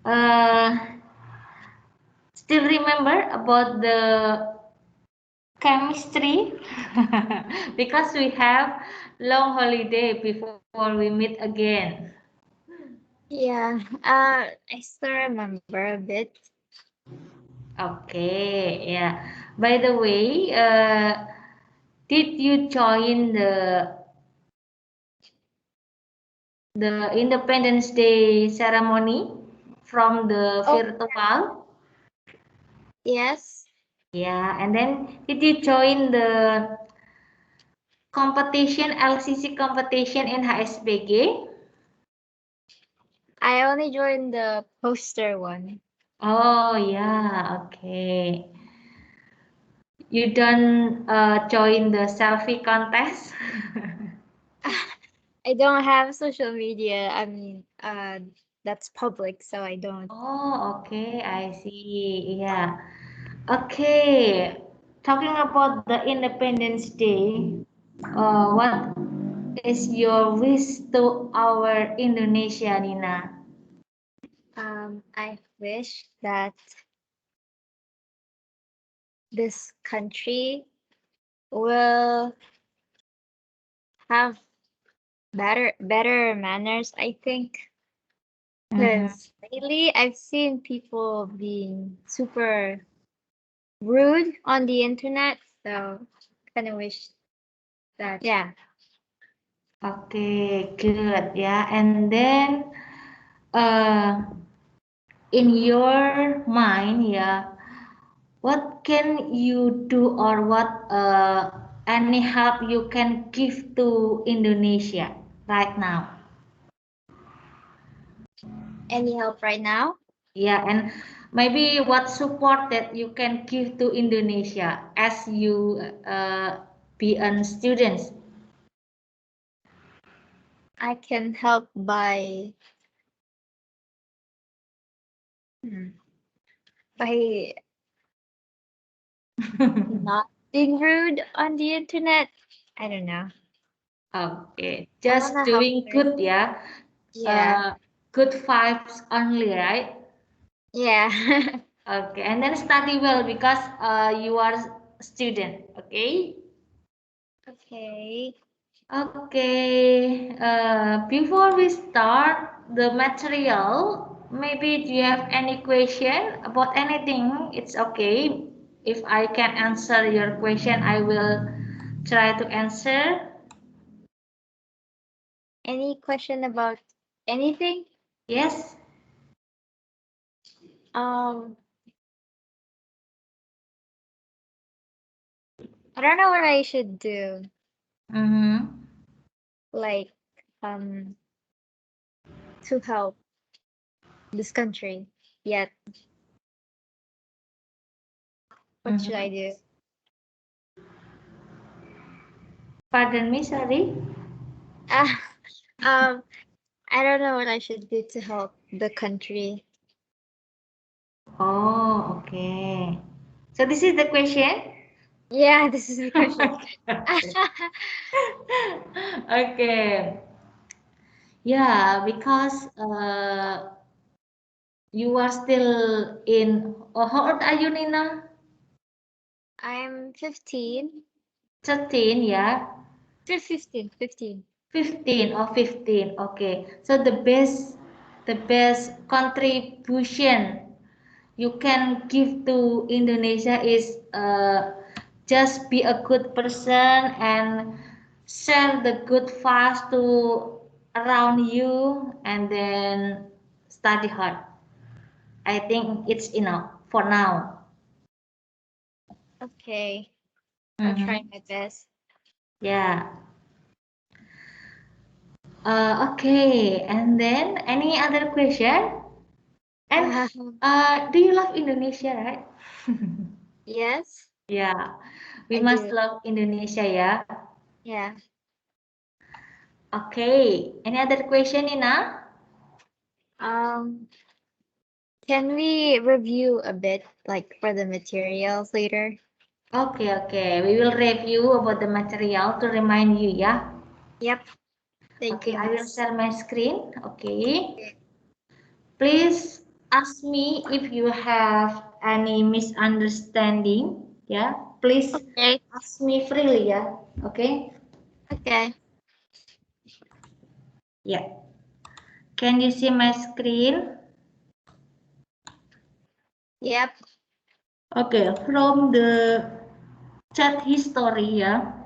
Uh, Still remember about the chemistry? Because we have long holiday before we meet again. Yeah, I still remember a bit. Okay, yeah. By the way, did you join the Independence Day ceremony from the Oh, virtual? yes. Yeah, and then did you join the competition, LCC competition in HSBG? I only joined the poster one. Oh, yeah, okay. You don't join the selfie contest? I don't have social media. I mean, that's public, so I don't. Oh, okay, I see. Yeah. Okay. Talking about the Independence Day, what is your wish to our Indonesia, Nina? I wish that this country will have better manners, I think. Mm-hmm. Because lately I've seen people being super rude on the internet. So kind of wish that, yeah. Okay, good. Yeah, and then uh, in your mind, yeah, what can you do or what any help you can give to Indonesia right now? Any help right now? Yeah, and maybe what support that you can give to Indonesia as you be a student. I can help by hmm, by not being rude on the internet. I don't know. Okay, I just wanna help doing her. good, yeah. Yeah. Uh, Good vibes only, right? Yeah. Okay, and then study well because you are student. Okay. Okay. Okay. Before we start the material, maybe do you have any question about anything? It's okay. If I can answer your question, I will try to answer. Any question about anything? Yes. Um, I don't know what I should do. Mm-hmm. Like, um, to help this country. Yet, what should I Mm-hmm. do? Pardon me, sorry. Ah, um, I don't know what I should do to help the country. Oh, okay. So this is the question. Yeah, this is the question. Okay. Okay. Yeah, because you are still in. Oh, how old are you, Nina? I'm 15. 13, yeah. 15. 15 or 15. Okay. So the best contribution you can give to Indonesia is just be a good person and share the good vibes to around you and then study hard. I think it's enough for now. Okay, I'll try Mm-hmm. my best. Yeah. Okay. And then any other question? And do you love Indonesia, right? Yes, Yeah. We I must do. love Indonesia, yeah. Yeah. Okay. Any other question, Nina? Um, can we review a bit, like for the materials later? Okay, okay. We will review about the material to remind you, yeah. Yep. Thank Okay, you, I will Miss. share my screen. Okay. Okay. Please ask me if you have any misunderstanding. Yeah, please Okay. ask me freely. Yeah, okay. Okay. Yeah. Can you see my screen? Yep. Okay, from the chat history, yeah,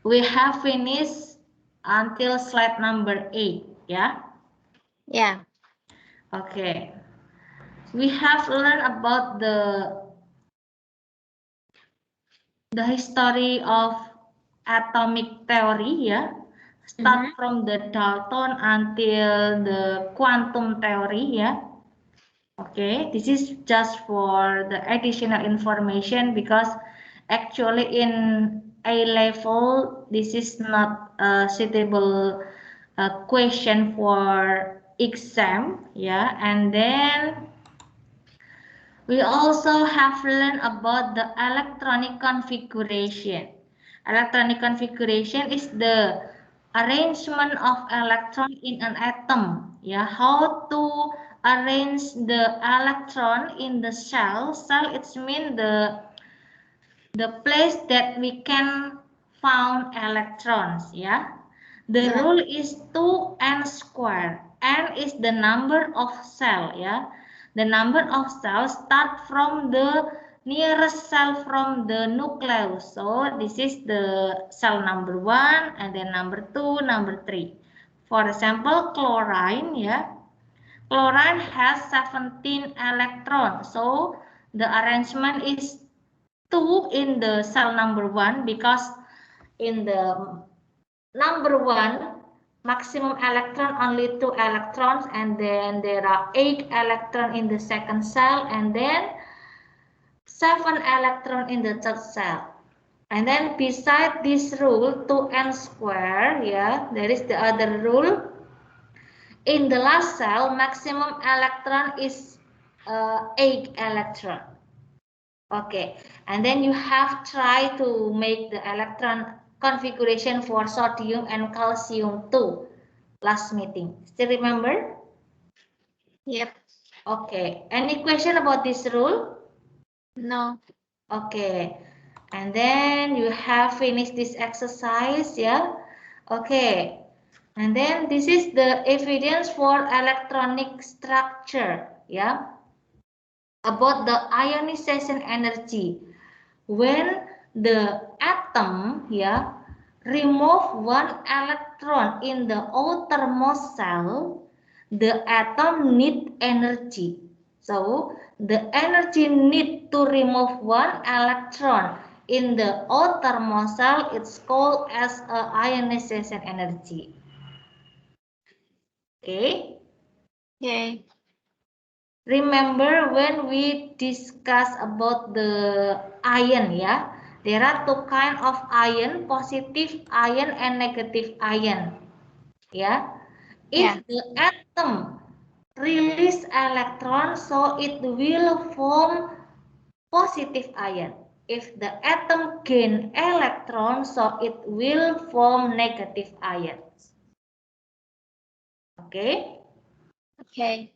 we have finished until slide number 8, yeah. Yeah. Okay, we have learned about the history of atomic theory, yeah. Start from the Dalton until the quantum theory, yeah. Okay, this is just for the additional information because actually in A level this is not a suitable question for exam, yeah. And then we also have learned about the electronic configuration. Electronic configuration is the arrangement of electron in an atom. Yeah, how to arrange the electron in the cell. Cell it means the place that we can found electrons. Yeah, the Yeah. rule is 2n square. N is the number of cell. Yeah, the number of cells start from the nearest cell from the nucleus. So this is the cell number 1 and then number 2, number 3. For example, chlorine, yeah. Chlorine has 17 electrons. So the arrangement is 2 in the cell number 1 because in the number 1 maximum electron only 2 electrons, and then there are 8 electrons in the second cell, and then 7 electrons in the third cell. And then beside this rule 2n square, yeah, there is the other rule. In the last cell maximum electron is 8 electron. Okay, and then you have tried to make the electron configuration for sodium and calcium too last meeting. Still remember? Yep. Okay, any question about this rule? No. Okay, and then you have finished this exercise, yeah? Okay, and then this is the evidence for electronic structure, yeah? About the ionization energy. When the atom, yeah, remove one electron in the outermost cell, the atom need energy. So the energy need to remove one electron in the outermost cell, it's called as a ionization energy. Okay. Okay. Remember when we discuss about the ion, yeah? There are two kind of ion, positive ion and negative ion. Yeah. Yeah. If the atom release electron, so it will form positive ion. If the atom gain electron, so it will form negative ions. Okay. Okay.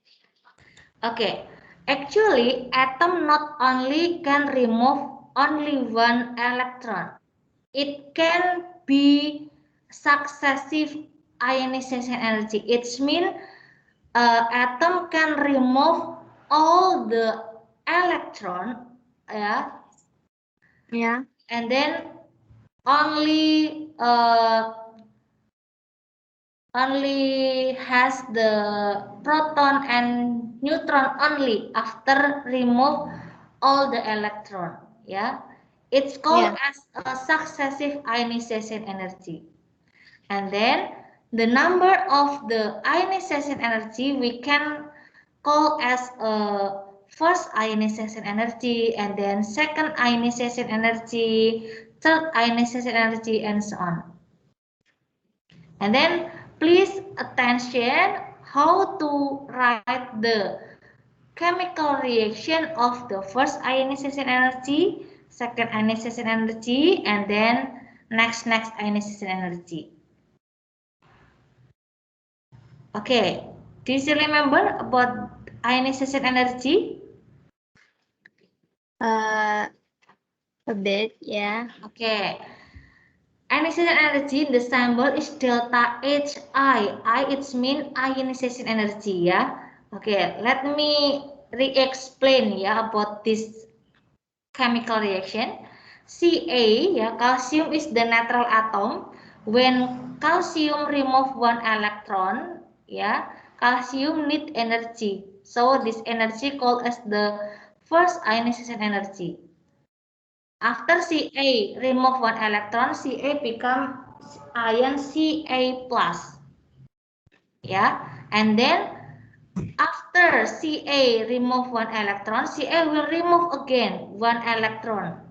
Okay, actually atom not only can remove only one electron, it can be successive ionization energy. It means atom can remove all the electron, yeah, Yeah. and then only only has the proton and neutron only after remove all the electron, yeah. It's called Yeah. as a successive ionization energy. And then the number of the ionization energy we can call as a first ionization energy, and then second ionization energy, third ionization energy, and so on. And then please attention how to write the chemical reaction of the first ionization energy, second ionization energy, and then next ionization energy. Okay, do you still remember about ionization energy? A bit, yeah. Okay. Ionization energy, the symbol is delta Hi. I it's mean ionization energy ya. Okay, let me re-explain ya about this chemical reaction. Ca ya, calcium is the neutral atom. When calcium remove one electron, ya, calcium need energy. So this energy called as the first ionization energy. After Ca remove one electron, Ca become ion Ca plus. Yeah, and then after Ca remove one electron, Ca will remove again one electron.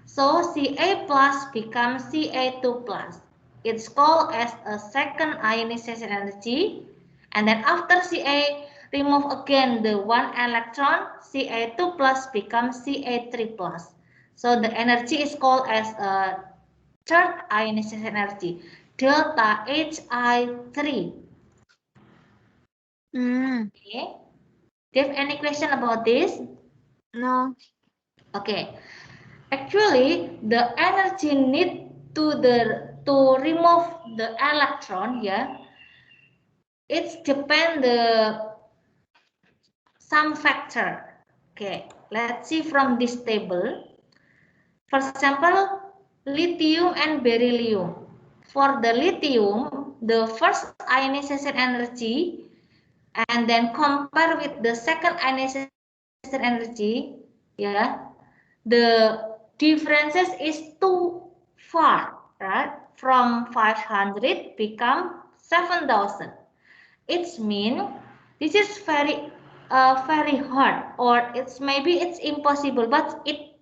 So Ca plus becomes Ca2 plus. It's called as a second ionization energy. And then after Ca remove again the one electron, Ca2 plus becomes Ca3 plus. So the energy is called as a third ionization energy, delta Hi3. Okay. Do you have any question about this? No. Okay. Actually, the energy need to remove the electron, yeah, it's depend the some factor. Okay, let's see from this table. For example, lithium and beryllium. For the lithium, the first ionization energy and then compare with the second ionization energy, yeah, the differences is too far, right? From 500 become 7,000. It's mean this is very hard, or it's maybe it's impossible, but it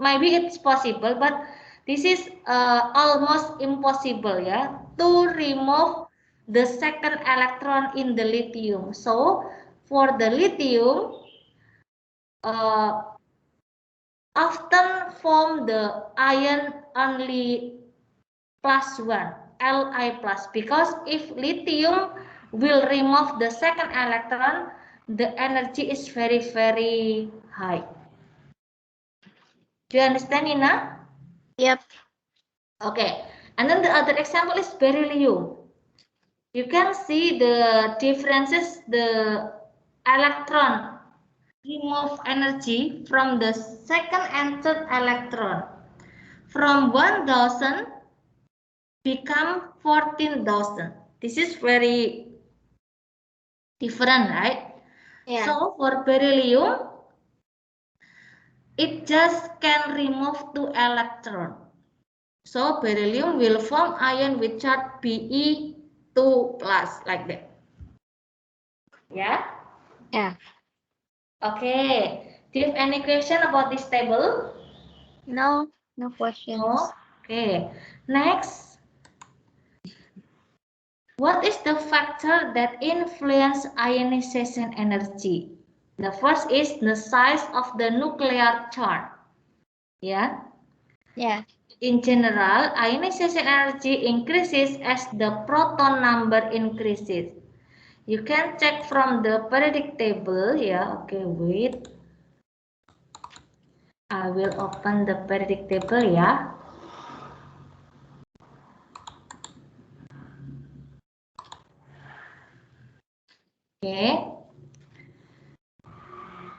maybe it's possible, but this is almost impossible, yeah, to remove the second electron in the lithium. So for the lithium, uh, often form the ion only plus 1, Li plus, because if lithium will remove the second electron, the energy is very high. Do you understand, Nina? Yep. Okay, and then the other example is beryllium. You can see the differences, the electron remove energy from the second and third electron. From 1,000 become 14,000. This is very different, right? Yeah. So for beryllium, it just can remove 2 electron. So beryllium will form ion with charge Be2 plus like that. Yeah? Yeah. Okay. Do you have any question about this table? No. No questions. No? Okay. Next. What is the factor that influence ionization energy? The first is the size of the nuclear charge. Yeah. Yeah. In general, ionization energy increases as the proton number increases. You can check from the periodic table. Yeah. Okay. Wait. I will open the periodic table. Yeah. Okay.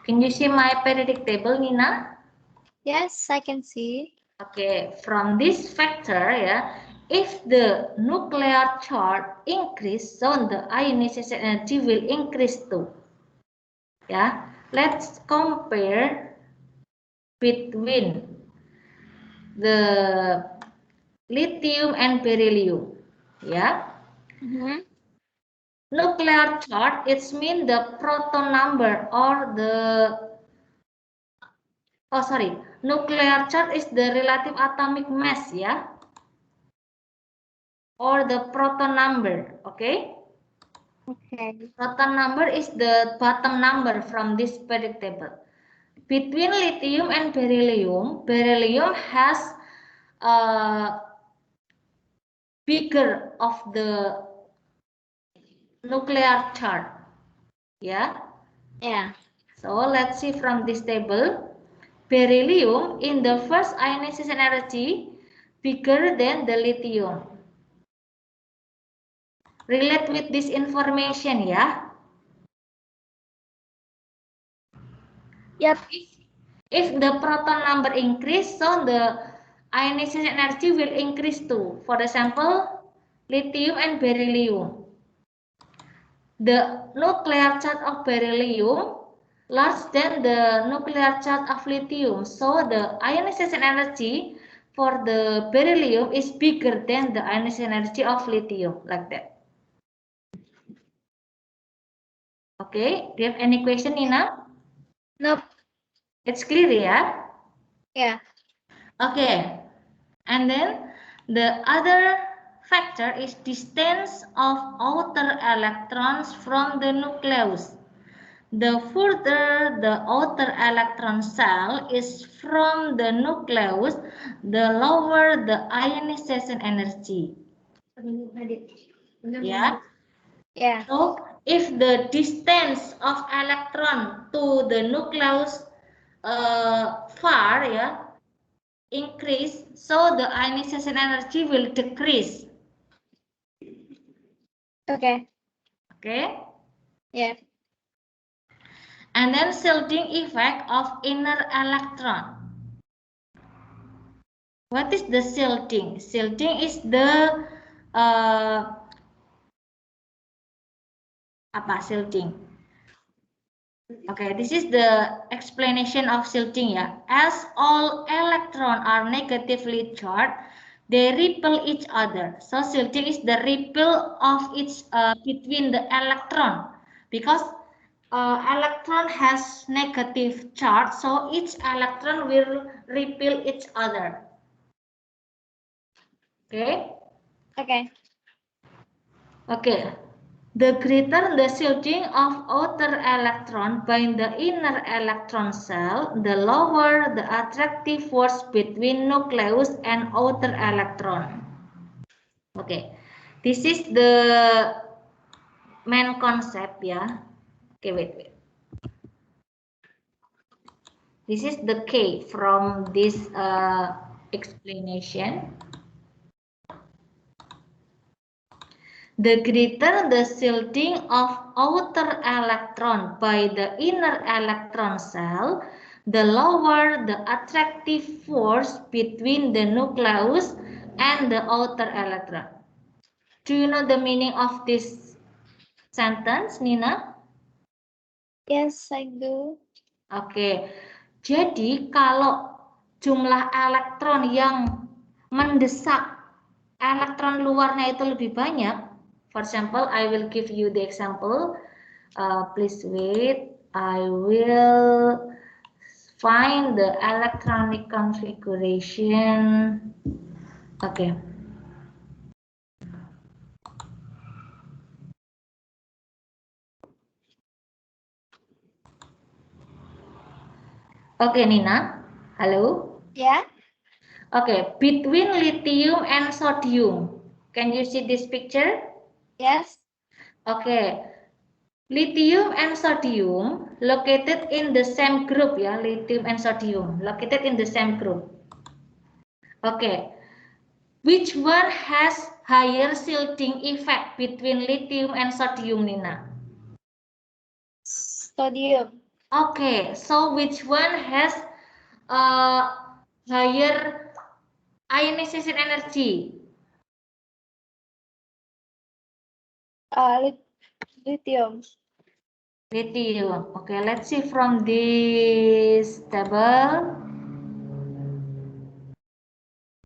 Can you see my periodic table, Nina? Yes, I can see. Okay, from this factor, yeah, if the nuclear charge increase, so the ionization energy will increase too. Yeah, let's compare between the lithium and beryllium. Yeah, nuclear charge it's mean the proton number or the nuclear charge is the relative atomic mass, yeah, or the proton number. Okay. Okay. Proton number is the bottom number from this periodic table. Between lithium and beryllium, beryllium has bigger of the nuclear charge. Yeah. Yeah. So let's see from this table. Beryllium in the first ionization energy bigger than the lithium. Relate with this information ya. Yep. If the proton number increase, so the ionization energy will increase too. For example, lithium and beryllium. The nuclear charge of beryllium larger than the nuclear charge of lithium. So the ionization energy for the beryllium is bigger than the ionization energy of lithium, like that. Okay, do you have any question, Nina? Nope. It's clear, yeah? Yeah. Okay, and then the other factor is distance of outer electrons from the nucleus. The further the outer electron shell is from the nucleus, the lower the ionization energy. Yeah. Yeah. So if the distance of electron to the nucleus far, yeah, increase, so the ionization energy will decrease. Okay. Okay. Yeah. And then shielding effect of inner electron. What is the shielding? Shielding is the apa shielding? Okay, this is the explanation of shielding ya. As all electrons are negatively charged, they repel each other. So shielding is the repel of each between the electron, because electron has negative charge, so each electron will repel each other. Okay. Okay. Okay. The greater the shielding of outer electron by the inner electron shell, the lower the attractive force between nucleus and outer electron. Okay, this is the main concept ya. Okay, wait. This is the key from this explanation. The greater the shielding of outer electron by the inner electron shell, the lower the attractive force between the nucleus and the outer electron. Do you know the meaning of this sentence, Nina? Yes, I do. Oke, jadi kalau jumlah elektron yang mendesak elektron luarnya itu lebih banyak, for example, I will give you the example. Please wait. I will find the electronic configuration. Okay. Okay, Nina. Hello. Yeah. Okay, between lithium and sodium. Can you see this picture? Yes. Okay. Lithium and sodium located in the same group ya, lithium and sodium located in the same group. Okay, which one has higher shielding effect between lithium and sodium, Nina? Sodium. Okay, so which one has higher ionization energy? Lithium. Lithium. Okay, let's see from this table.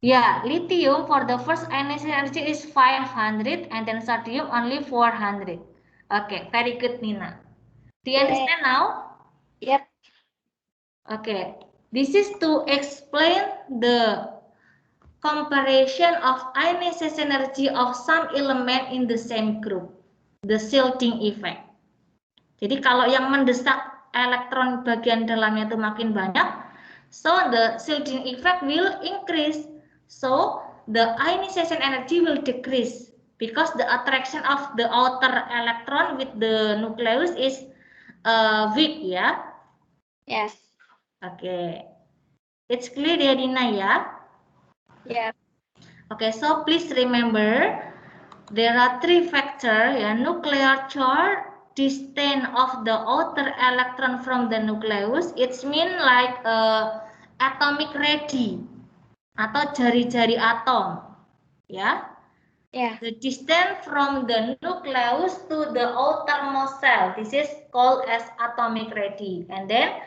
Yeah, lithium for the first ionization energy is 500 and then sodium only 400. Okay, very good, Nina. Do you understand now? Yep. Okay, this is to explain the comparison of ionization energy of some element in the same group, the shielding effect. Jadi kalau yang mendesak elektron bagian dalamnya itu makin banyak, so the shielding effect will increase. So the ionization energy will decrease because the attraction of the outer electron with the nucleus is weak ya. Yes. Okay. It's clear ya Dina ya? Yeah. Okay, so please remember there are three factors ya, nuclear charge, distance of the outer electron from the nucleus, it's mean like atomic ready atau jari-jari atom ya. Yeah. The distance from the nucleus to the outermost cell, this is called as atomic ready. And then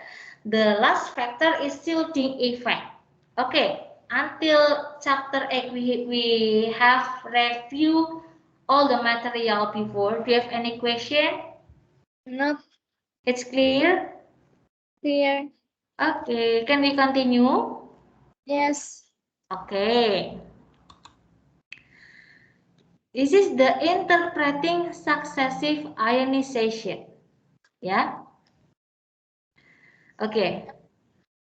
the last factor is shielding effect. Okay, until chapter 8 we have reviewed all the material before. Do you have any question? Not It's clear? clear. Okay, can we continue? Yes. Okay. This is the interpreting successive ionization. Yeah. Okay.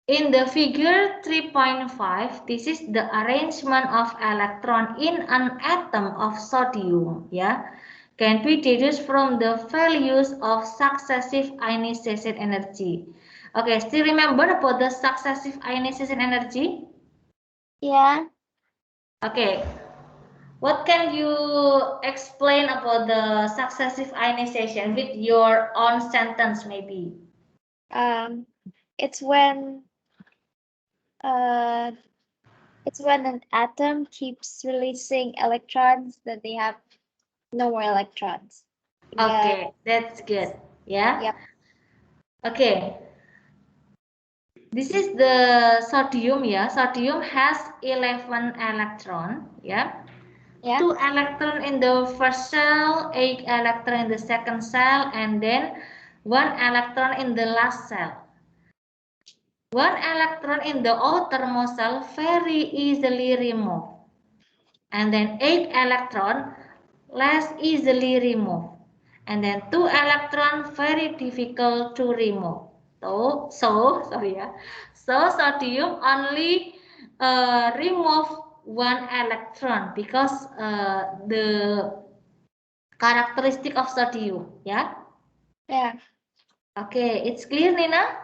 In the figure 3.5, this is the arrangement of electron in an atom of sodium. Yeah. Can be deduced from the values of successive ionization energy. Okay, still remember about the successive ionization energy? Yeah. Okay. What can you explain about the successive ionization with your own sentence maybe? It's when uh it's when an atom keeps releasing electrons that they have no more electrons. Yeah. Okay, that's good. Yeah. Yep. Okay. This is the sodium, yeah. Sodium has 11 electron, yeah. Yeah. 2 electron in the first cell, 8 electron in the second cell, and then 1 electron in the last cell. 1 electron in the outermost cell very easily removed. And then 8 electron less easily removed. And then 2 electron very difficult to remove. So sodium only remove 1 electron because the characteristic of sodium, yeah. Yeah. Okay, it's clear, Nina?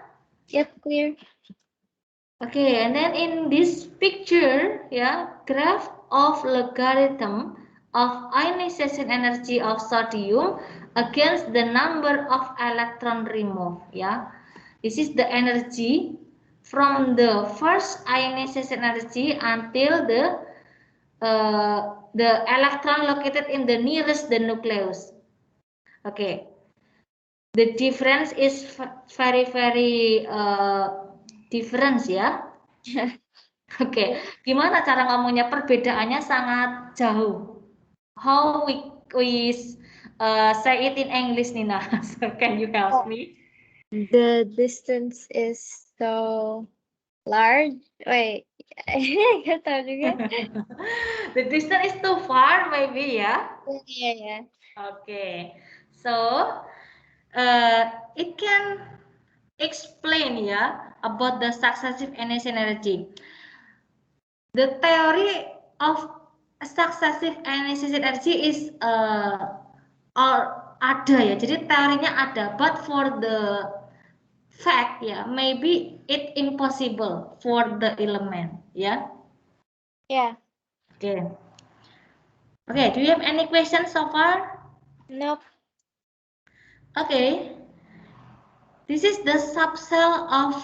Yep. Clear. Okay, and then in this picture, yeah, graph of logarithm of ionization energy of sodium against the number of electron removed, yeah. This is the energy from the first ionization energy until the electron located in the nearest the nucleus. Okay, the difference is very difference ya. Oke, gimana cara ngomongnya? Perbedaannya sangat jauh. How we say it in English, Nina? So can you help me? The distance is so large. Wait. Nggak tahu juga. The distance is too far, maybe ya. Yeah, yeah. Okay, so it can explain ya about the successive ionization energy. The theory of successive ionization energy is or ada ya. Jadi teorinya ada, but for the fact ya, maybe it impossible for the element ya. Yeah. Okay. Okay, do you have any questions so far? Nope. Okay. This is the subcell of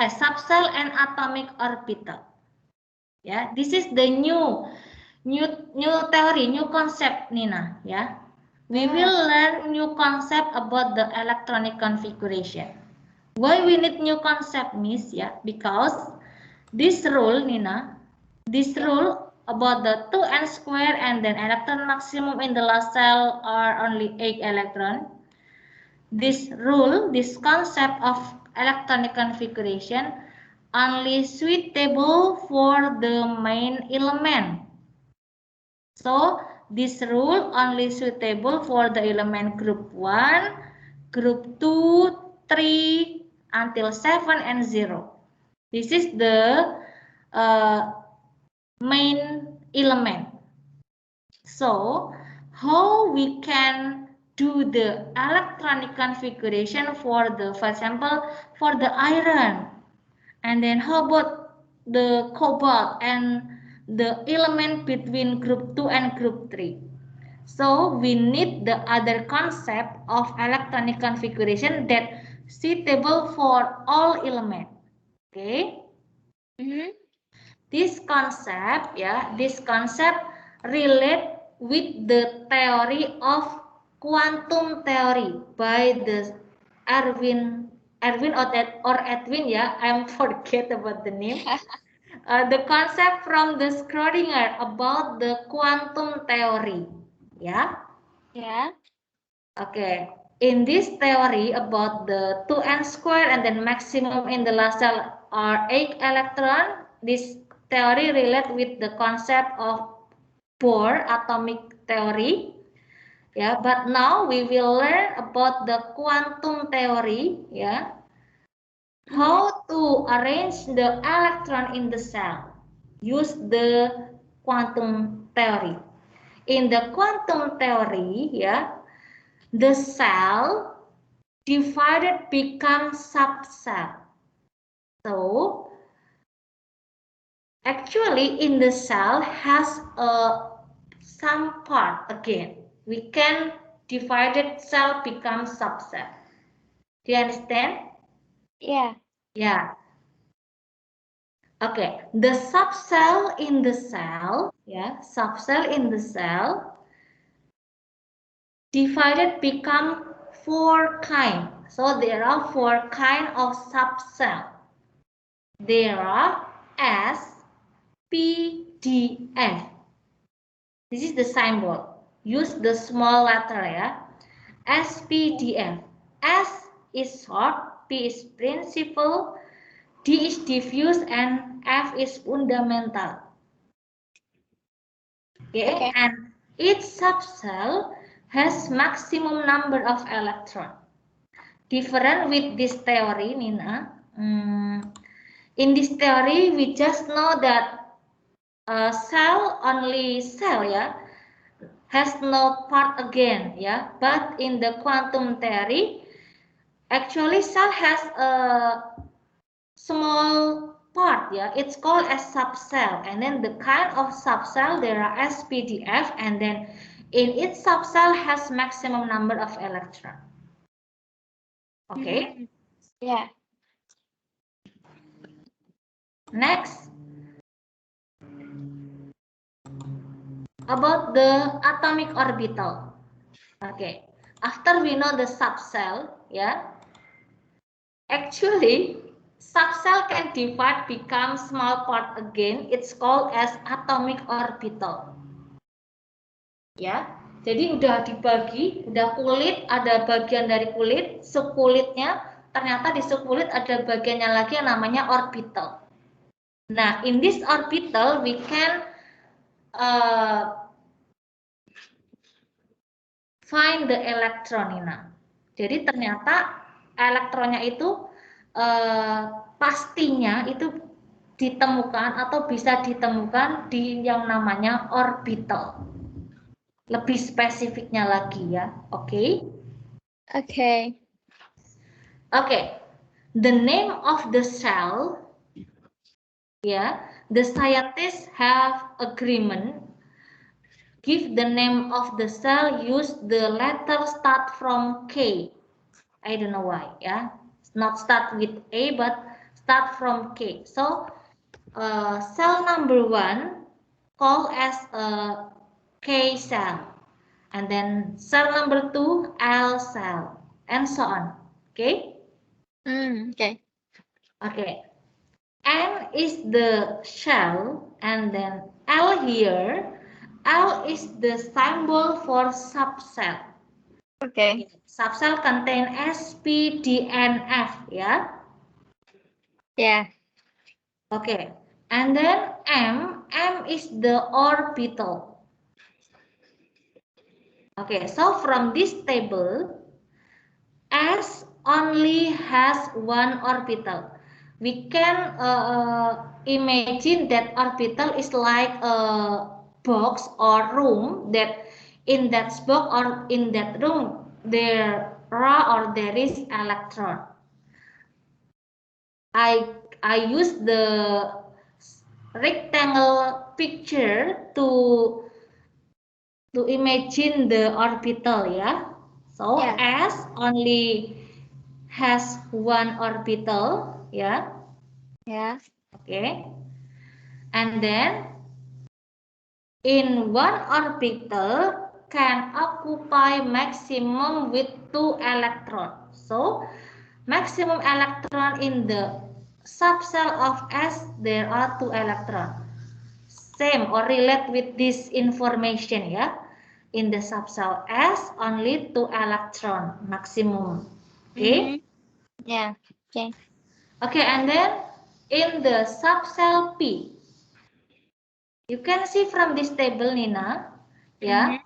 a subcell and atomic orbital. Ya, this is the new theory, new concept, Nina. Ya, we will learn new concept about the electronic configuration. Why we need new concept, Miss? Ya, because this rule, Nina, this rule about the 2n square and then electron maximum in the last cell are only 8 electron. This rule, this concept of electronic configuration only suitable for the main element. So this rule only suitable for the element group 1, group 2, 3 until 7 and 0. This is the main element. So how we can do the electronic configuration for the, for example, for the iron. And then how about the cobalt and the element between group 2 and group 3? So we need the other concept of electronic configuration that suitable for all element. Okay. This concept, this concept relate with the theory of quantum theory by the Erwin or Edwin, I'm forget about the name. The concept from the Schrödinger about the quantum theory, Yeah. Okay. In this theory about the 2n squared and then maximum in the last cell are 8 electron, this theory relate with the concept of Bohr atomic theory. But now we will learn about the quantum theory. How to arrange the electron in the cell. Use the quantum theory. In the quantum theory, the cell divided becomes subcell. So actually in the cell has some part again. We can divided cell becomes subcell. Do you understand? Yeah. Okay, the subcell in the cell, subcell in the cell divided become 4 kind. So there are 4 kind of subcell. There are S, P, D, F. This is the symbol. Use the small letter, S, P, D, F. S is short, P is principal, D is diffuse, and F is fundamental. Okay. And each subcell has maximum number of electrons. Different with this theory, Nina. In this theory, we just know that cell has no part again, But in the quantum theory, actually cell has a small part, It's called as subcell, and then the kind of subcell there are SPDF, and then in each subcell has maximum number of electron. Okay. Yeah. Next, about the atomic orbital. Okay. After we know the subcell, actually subcell can divide become small part again. It's called as atomic orbital. Jadi udah dibagi, udah kulit, ada bagian dari kulit, subkulitnya, ternyata di subkulit ada bagiannya lagi yang namanya orbital. Nah, in this orbital we can find the electron, Nina. Jadi ternyata elektronnya itu pastinya itu ditemukan atau bisa ditemukan di yang namanya orbital. Lebih spesifiknya lagi, Oke. Okay. The name of the cell, the scientists have agreement. Give the name of the cell, use the letter start from K. I don't know why, Not start with A, but start from K. So, cell number 1 called as a K cell. And then cell number 2, L cell, and so on. Okay? Okay. N is the shell, and then L here. L is the symbol for subcell. Okay. Subcell contain S, P, D, and F, Yeah. Okay. And then M is the orbital. Okay, so from this table, S only has one orbital. We can imagine that orbital is like a box or room, that in that box or in that room there is electron. I use the rectangle picture to imagine the orbital, yeah. So Yeah. S only has one orbital, yeah. Yeah. Okay. And then in one orbital can occupy maximum with 2 electrons. So maximum electron in the subcell of S, there are 2 electrons. Same or relate with this information, yeah. In the subcell S, only 2 electron maximum. Okay. Yeah. Okay. Okay, and then in the subcell P, you can see from this table, Nina, yeah.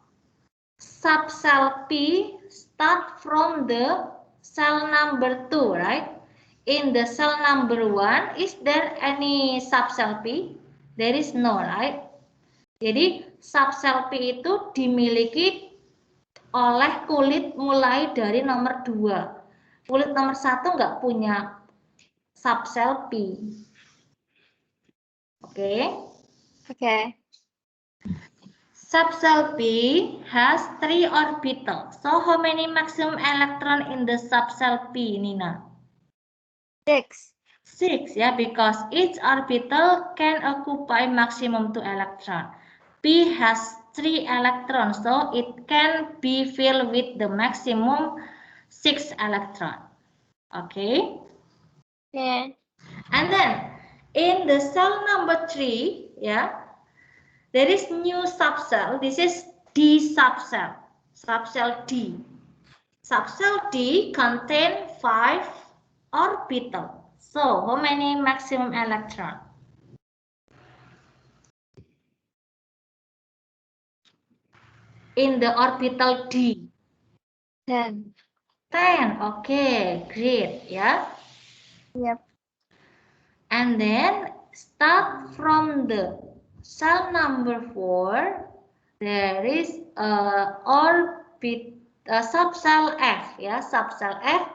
Subcell P start from the cell number 2, right? In the cell number 1, is there any subcell P? There is no, right? Jadi subsel P itu dimiliki oleh kulit mulai dari nomor 2. Kulit nomor 1 nggak punya subsel P. Oke. Okay. Subcell P has 3 orbitals. So how many maximum electron in the subcell P, Nina? 6. 6, yeah, because each orbital can occupy maximum 2 electrons. P has 3 electrons, so it can be filled with the maximum 6 electrons. Okay. Yeah. And then in the cell number 3, yeah, there is new subcell. This is D subcell. Subcell D. Subcell D contain 5 orbitals. So how many maximum electrons? In the orbital D? 10. 10. Okay, great. Yeah. Yep. And then start from the cell number 4. There is a subcell F. Yeah, subcell F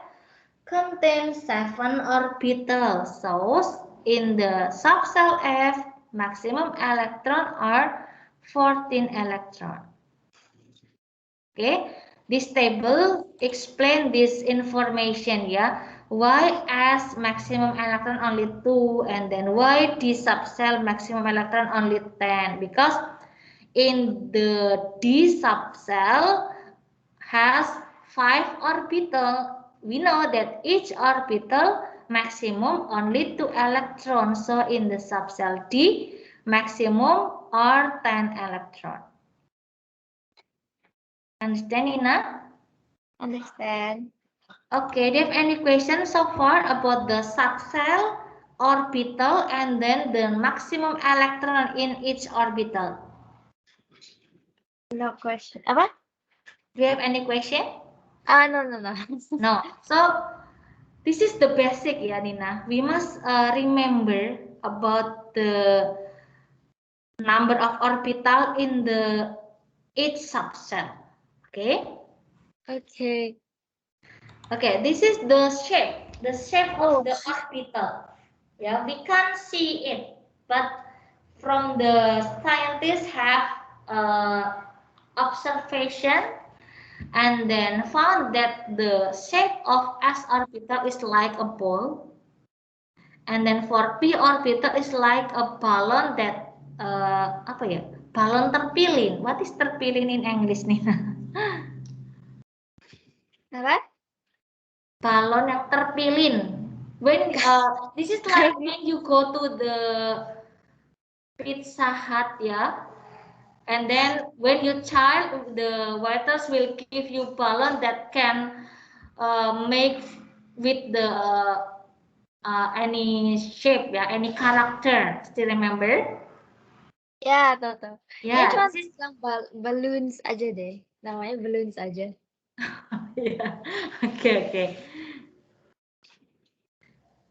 contains 7 orbitals. So in the subcell F, maximum electron are 14 electrons. Okay, this table explain this information, yeah. Why S maximum electron only 2, and then why D subcell maximum electron only 10? Because in the D subcell has 5 orbital. We know that each orbital maximum only 2 electrons. So in the subcell D, maximum are 10 electrons. Understand, Nina? Understand. Okay, do you have any questions so far about the subcell, orbital, and then the maximum electron in each orbital? No question. Apa? Do you have any question? No. No. So this is the basic, ya, Nina. We must remember about the number of orbital in the each subcell. Okay. Okay. Okay, this is the shape of the orbital. Yeah, we can't see it, but from the scientists have observation and then found that the shape of S orbital is like a ball, and then for P orbital is like a balloon that apa ya? Balon terpilin. What is terpilin in English, Nina? Apa? Balon yang terpilin. When this is like when you go to the Pizza Hut, yeah, and then when you child, the waiters will give you balloon that can make with the any shape, yeah, any character. Still remember? Ya, tahu. Ini Yeah, cuma this is balloons aja deh. Namanya balloons aja. yeah. Okay.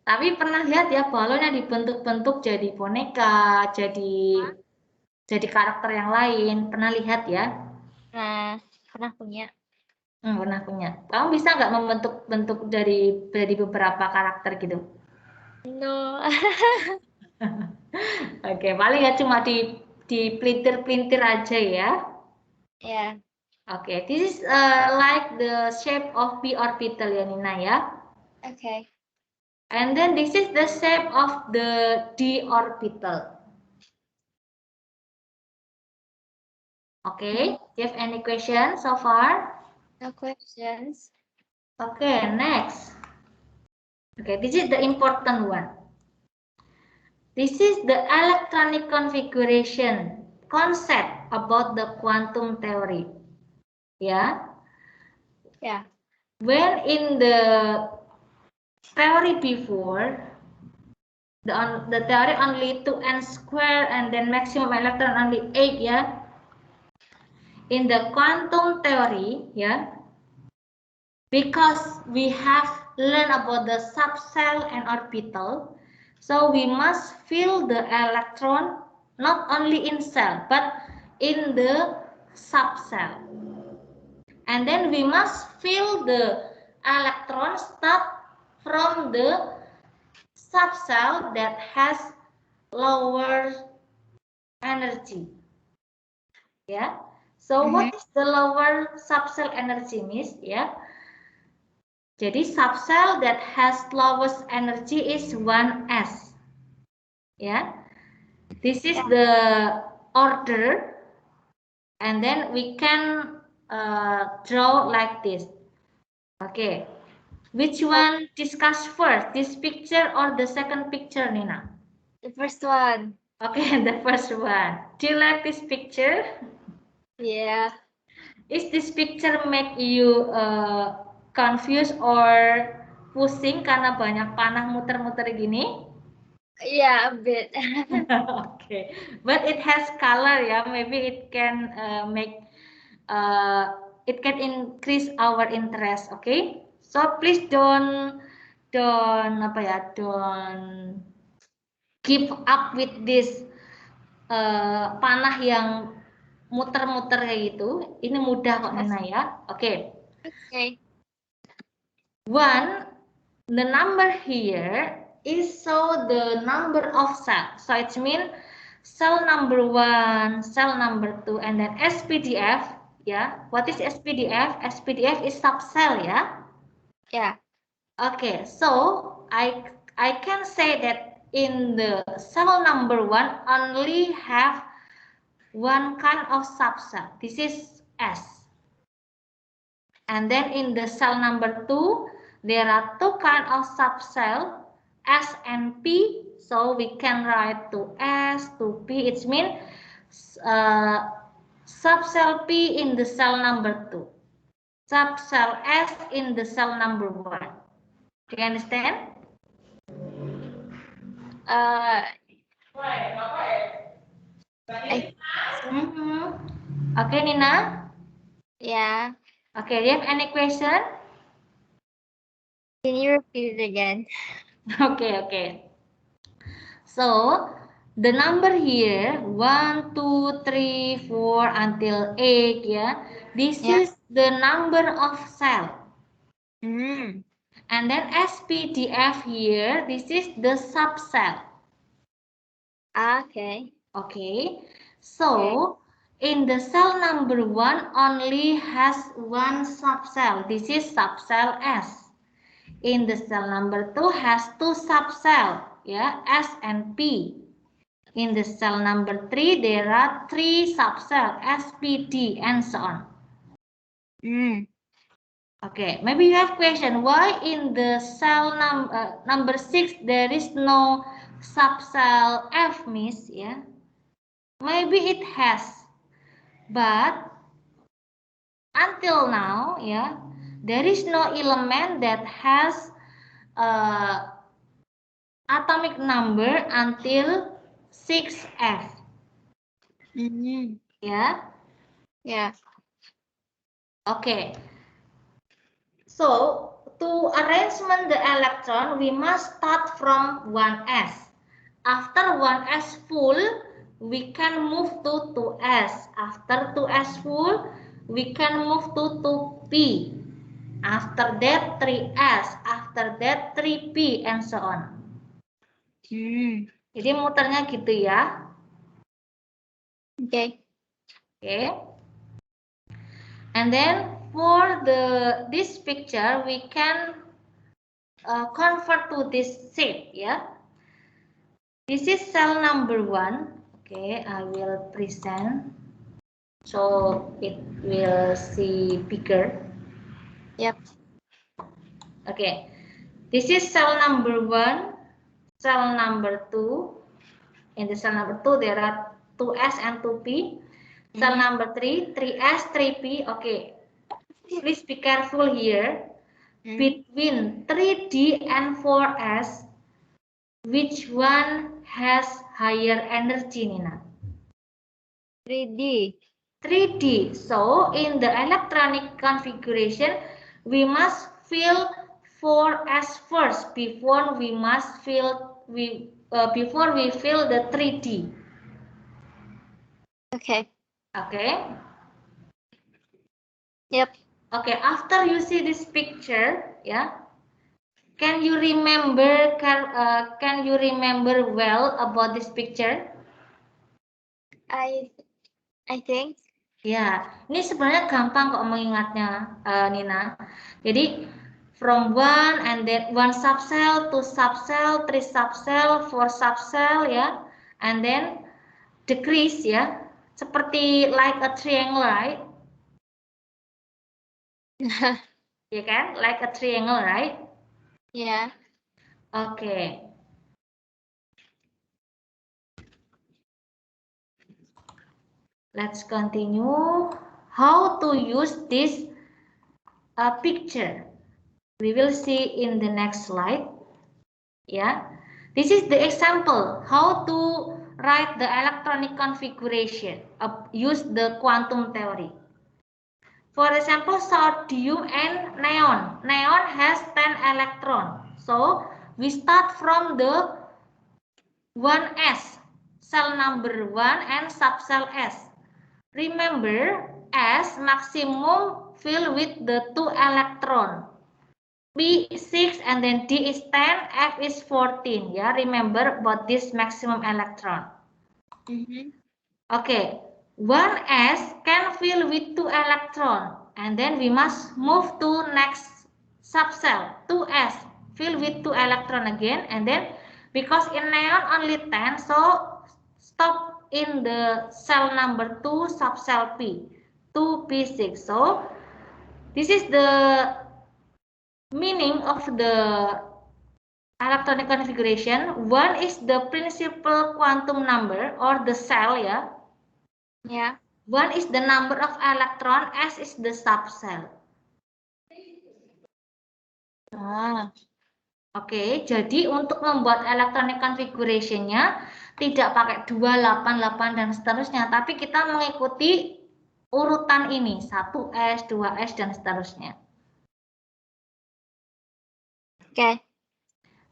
Tapi pernah lihat ya balon yang dibentuk-bentuk jadi boneka, jadi karakter yang lain. Pernah lihat ya? Nah, pernah punya. Pernah punya. Kamu bisa nggak membentuk bentuk dari beberapa karakter gitu? No. Oke, paling ya cuma di pelintir-pelintir aja ya. Yeah. Oke, this is like the shape of p orbital ya Nina ya. Okay. And then this is the shape of the d orbital. Okay, do you have any questions so far? No questions. Okay, next. Okay, this is the important one. This is the electronic configuration concept about the quantum theory. Yeah. Yeah. When in the theory before, the theory only 2n square and then maximum electron only 8, yeah. In the quantum theory, yeah, because we have learned about the subcell and orbital, so we must fill the electron not only in cell but in the subcell, and then we must fill the electron start from the subcell that has lower energy. Yeah, so what is the lower subcell energy, Miss? Yeah, jadi subcell that has lowest energy is 1s. Yeah, this is the order, and then we can draw like this. Okay, which one discuss first, this picture or the second picture, Nina? The first one. Okay, the first one. Do you like this picture? Yeah. Is this picture make you confused or pusing karena banyak panah muter-muter gini? Yeah, a bit. Okay, but it has color ya. Maybe it can it can increase our interest. Okay, so please don't apa ya, don't give up with this panah yang muter-muter kayak gitu. Ini mudah kok Nina ya. Oke. Okay. One, the number here is so the number of cell. So it means cell number 1, cell number 2, and then SPDF. Yeah, what is SPDF? SPDF is subcell. Yeah. Yeah. Okay, so I can say that in the cell number 1 only have one kind of subcell. This is S. And then in the cell number 2, there are two kind of subcell, S and P. So we can write to S to P. It means subcell P in the cell number 2, subcell S in the cell number 1. Do you understand? Okay, Nina? Yeah. Okay, do you have any question? Can you repeat it again? Okay. So the number here 1, 2, 3, 4 until 8, yeah. This is the number of cell. And then SPDF here, this is the subcell. Okay. Okay. So in the cell number 1 only has one subcell. This is subcell S. In the cell number 2 has two subcell, yeah, S and P. In the cell number 3 there are three subcell, S, P, D, and so on. Okay, maybe you have question why in the cell number 6 there is no subcell F, Miss, yeah. Maybe it has, but until now, yeah, there is no element that has atomic number until 6F. Yeah. Yeah. Okay. So to arrangement the electron, we must start from 1s. After 1s full, we can move to 2s. After 2s full, we can move to 3P. After that 3S. After that 3P and so on. Jadi muternya gitu ya. Okay. Okay. And then for this picture we can convert to this shape ya. This is cell number 1. Okay, I will present so it will see bigger. Yep. Okay, this is cell number 1, cell number 2. In the cell number 2 there are 2S and 2P. Cell number 3, 3S, 3P. Okay, please be careful here. Between 3D and 4S, which one has higher energy, Nina? 3D. 3D. So in the electronic configuration, we must fill 4S first before we fill the 3D. Okay. Okay. Yep. Okay. After you see this picture, yeah, can you remember? Can you remember well about this picture? I think. Ya, ini sebenarnya gampang kok mengingatnya, Nina. Jadi from one and then one subcell, two subcell, three subcell, four subcell ya, and then decrease ya, seperti like a triangle, right? Ya kan, like a triangle, right? Yeah. Okay. Let's continue. How to use this picture? We will see in the next slide. Yeah, this is the example how to write the electronic configuration. Use the quantum theory. For example, sodium and neon. Neon has 10 electrons. So we start from the 1s, cell number 1 and subcell S. Remember, S maximum filled with the 2 electron. P 6 and then D is 10, F is 14. Yeah, remember about this maximum electron. Okay, 1s can fill with 2 electron, and then we must move to next subcell. 2s fill with 2 electron again, and then because in neon only 10, so stop in the cell number 2 subcell P, 2p6. So this is the meaning of the electronic configuration. 1 is the principal quantum number or the cell, yeah. Yeah. 1 is the number of electron, S is the subcell. Oke, jadi untuk membuat electronic configuration-nya tidak pakai 2, 8, 8 dan seterusnya, tapi kita mengikuti urutan ini, 1S, 2S dan seterusnya. Okay.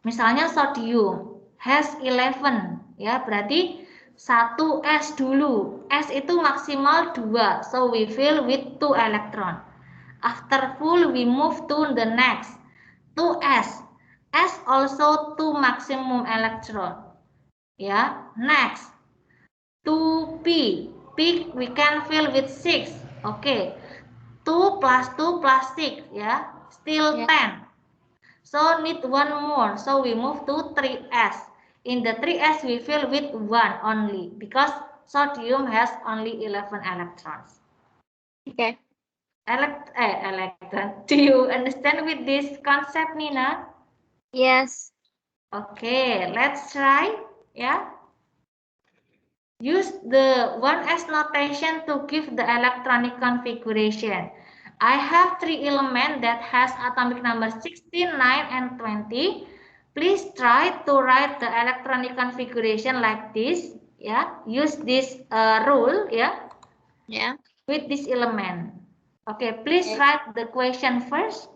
Misalnya sodium has 11 ya, berarti 1S dulu. S itu maksimal 2. So we fill with 2 electron. After full we move to the next. 2S. S also 2 maximum electron. Ya, next. 2P. P we can fill with 6. Oke. 2 plus 2 plus 6 ya, still 10. So need one more. So we move to 3s. In the 3s we fill with 1 only because sodium has only 11 electrons. Okay. Electron. Do you understand with this concept, Nina? Yes. Okay, let's try. Yeah. Use the 1s notation to give the electronic configuration. I have 3 elements that has atomic number 16, 9, and 20. Please try to write the electronic configuration like this. Yeah, use this rule. Yeah. Yeah. With this element. Okay, please write the question first.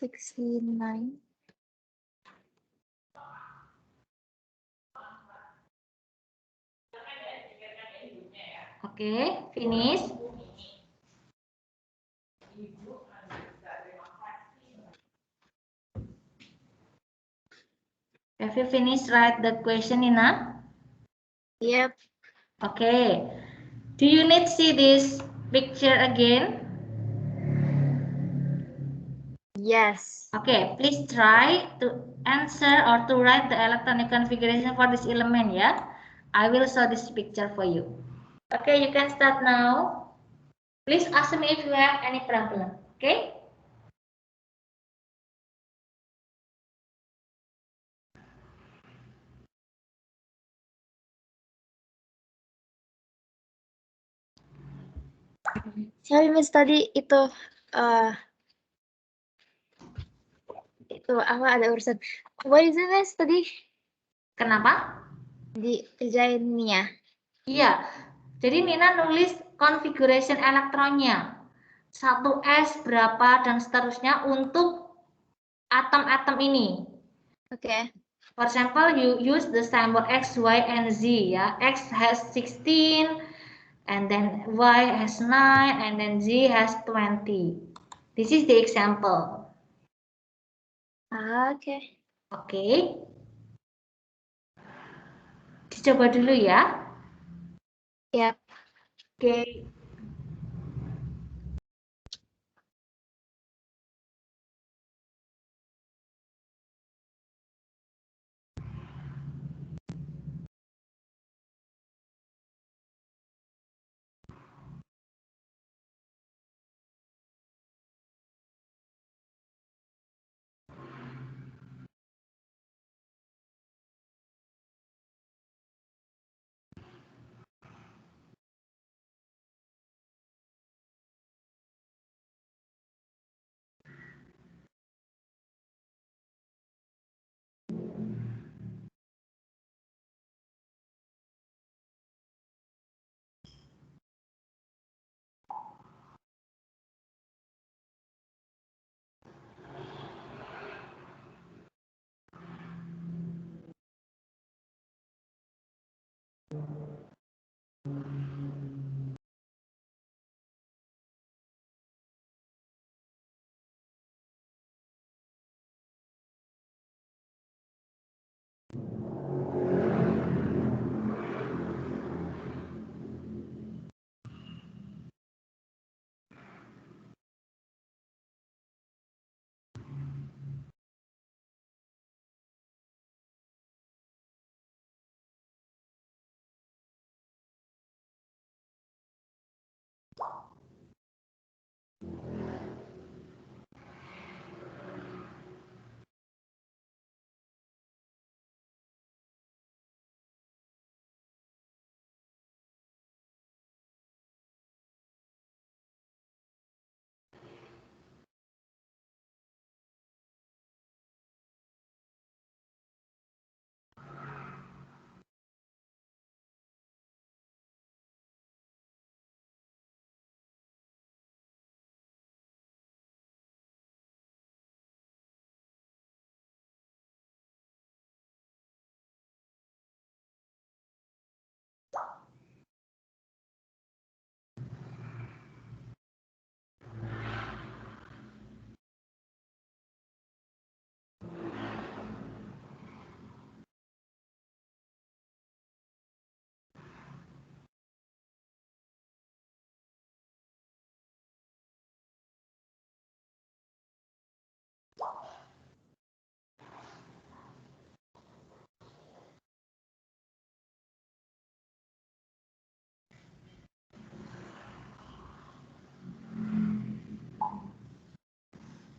$69. Okay, finish. Have you finished write the question, Nina? Yep. Okay. Do you need to see this picture again? Yes. Okay, please try to answer or to write the electronic configuration for this element, yeah? I will show this picture for you. Okay, you can start now. Please ask me if you have any problem, okay? Sorry, Miss, tadi itu apa ada urusan. What is it, Miss, tadi? Kenapa? Dikerjain nih ya. Iya, jadi Nina nulis configuration elektronnya. 1s berapa dan seterusnya untuk atom-atom ini. Oke. For example, you use the symbol X, Y, and Z, ya. X has 16, and then Y has 9, and then Z has 20. This is the example. Oke. Oke. Dicoba dulu ya. Yep. Oke.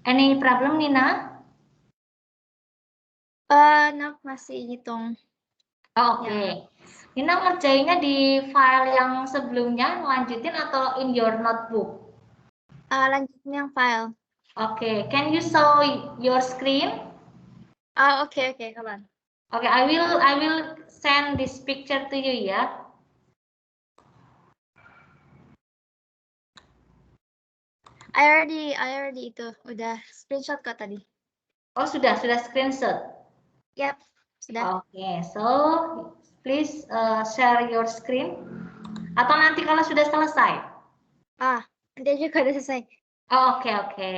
Any problem, Nina? No, masih hitung. Oke. Nina ngerjainnya di file yang sebelumnya, lanjutin atau in your notebook? Lanjutin yang file. Oke, can you show your screen? Okay, hold on. Okay, I will send this picture to you ya. I already itu udah screenshot kok tadi. Oh, sudah screenshot. Yep, sudah. Okay, so please share your screen. Atau nanti kalau sudah selesai? Nanti aja kalau udah selesai. Oh, oke, oke.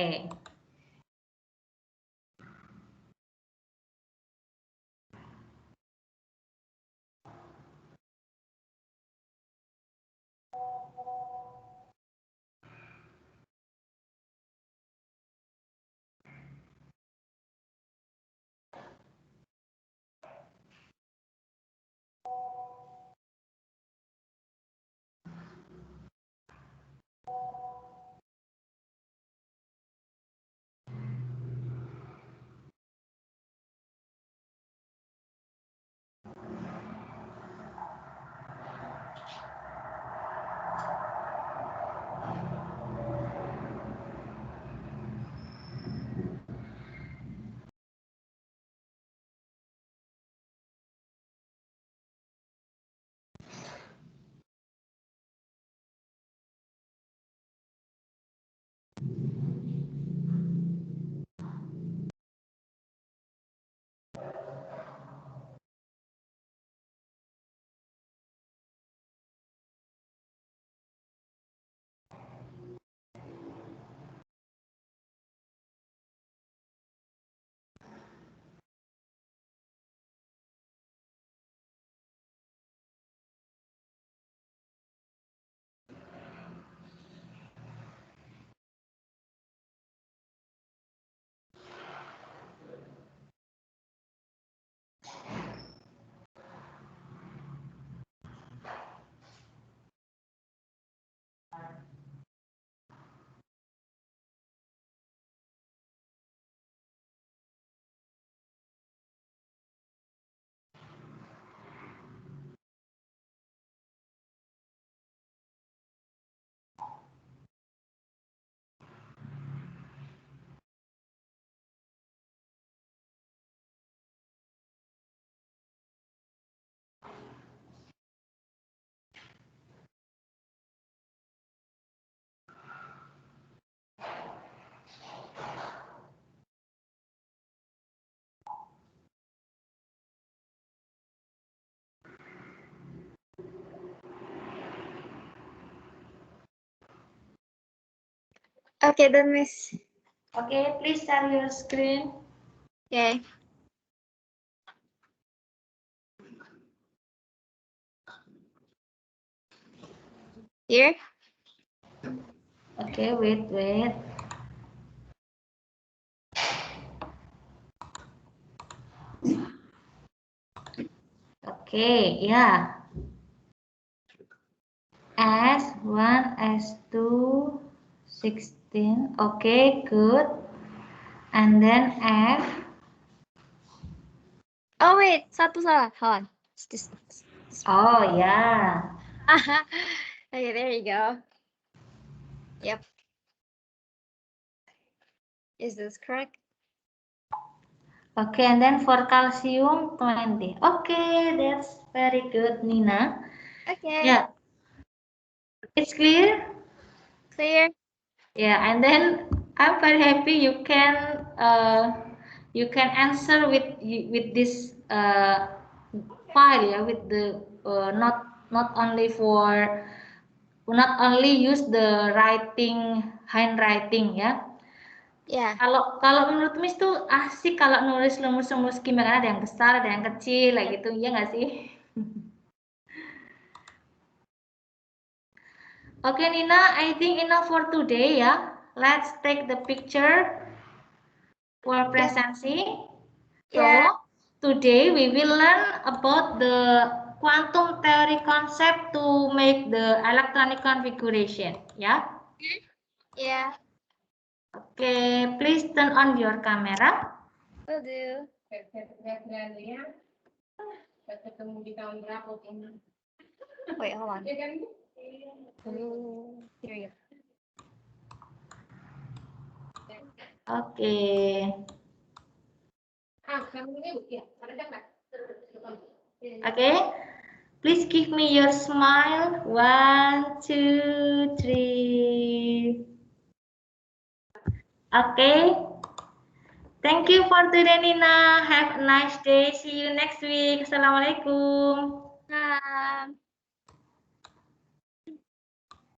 Okay, done, Miss. Okay, please share your screen. Okay. Here? Okay, wait. Okay, yeah. S1, S2, 16. Okay, good. And then F. Oh, wait. Satu salah. Hold on. It's this. Oh, yeah. Okay, there you go. Yep. Is this correct? Okay, and then for calcium, 20. Okay, that's very good, Nina. Okay. Yeah. It's clear? Clear? Yeah, and then I'm very happy you can answer with this file, yeah, with the not only for not only use the handwriting, ya. Yeah. Kalau menurut Miss tuh asik kalau nulis rumus-rumus kimia, ada yang besar, ada yang kecil, kayak gitu, ya nggak sih? Okay, Nina, I think enough for today, ya. Let's take the picture for presency. So, Yeah. today we will learn about the quantum theory concept to make the electronic configuration, ya. Yeah. Okay, please turn on your camera. Will do. Wait, hold on. Here you go. Okay. Okay. Please give me your smile. 1, 2, 3. Okay. Thank you for today, Nina. Have a nice day. See you next week. Assalamualaikum.